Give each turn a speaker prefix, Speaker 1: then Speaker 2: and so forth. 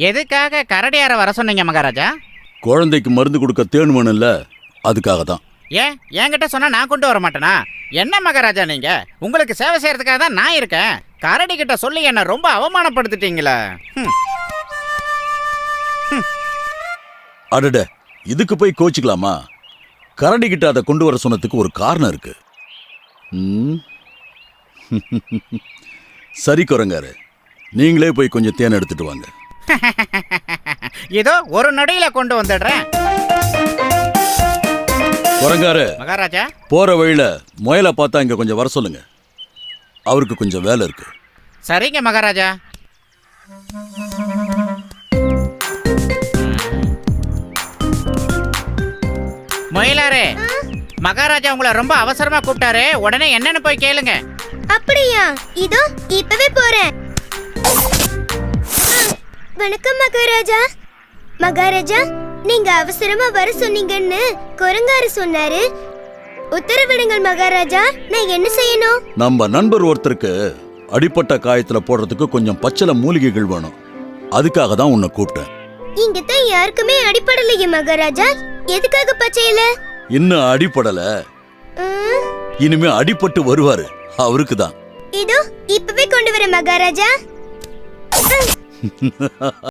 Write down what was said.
Speaker 1: எதுக்காக கரடியார வர சொன்னீங்க மகாராஜா?
Speaker 2: குழந்தைக்கு மருந்து கொடுக்க தேன் வேணும்ல, அதுக்காக தான்.
Speaker 1: ஏன் என்கிட்ட சொன்னா நான் கொண்டு வர மாட்டேனா? என்ன மகாராஜா நீங்க? உங்களுக்கு சேவை செய்யறதுக்காக தான் நான் இருக்கேன். கரடி கிட்ட சொல்லி என்ன ரொம்ப அவமானப்படுத்திட்டீங்களே.
Speaker 2: அடட, இதுக்கு போய் கோச்சிக்கலாமா? கரடி கிட்ட அதை கொண்டு வர சொன்னதுக்கு ஒரு காரணம் இருக்கு. சரி குரங்காரு, நீங்களே போய் கொஞ்சம் தேன் எடுத்துட்டு வாங்க.
Speaker 1: இதோ ஒரு நடையில கொண்டு வந்துடுறேன்.
Speaker 2: குரங்காரு
Speaker 1: மகாராஜா,
Speaker 2: போற வழியில முயலை பார்த்தா இங்க கொஞ்சம் வர சொல்லுங்க. அவருக்கு கொஞ்சம் வேலை இருக்கு.
Speaker 1: சரிங்க மகாராஜா. முயலாரே, மகாராஜா உங்களை ரொம்ப அவசரமா கூப்பிட்டாரு. உடனே என்னன்னு போய் கேளுங்க.
Speaker 3: அப்படியா? இதோ இப்பவே போறேன். வணக்கம் மகாராஜா. மகாராஜா, நீங்க அவசரமா வர சொன்னீங்கன்னு குரங்காரு சொன்னாரு. உத்தரவிடுங்கள் மகாராஜா, நான் என்ன செய்யணும்?
Speaker 2: நம்ம நண்பர் ஒருத்தருக்கு அடிப்பட்ட காயத்துல போடுறதுக்கு கொஞ்சம் பச்சளை மூலிகைகள் வேணும். அதுக்காக தான் உன்னை கூப்பிட்டேன்.
Speaker 3: இங்க தான் யாருக்குமே அடிபடலையே மகாராஜா. எதுக்காக பச்சையில?
Speaker 2: இன்னும் அடிபடல, இனிமே அடிபட்டு வருவாரு, அவருக்கு தான்.
Speaker 3: இதோ இப்பவே கொண்டு வரேன் மகாராஜா.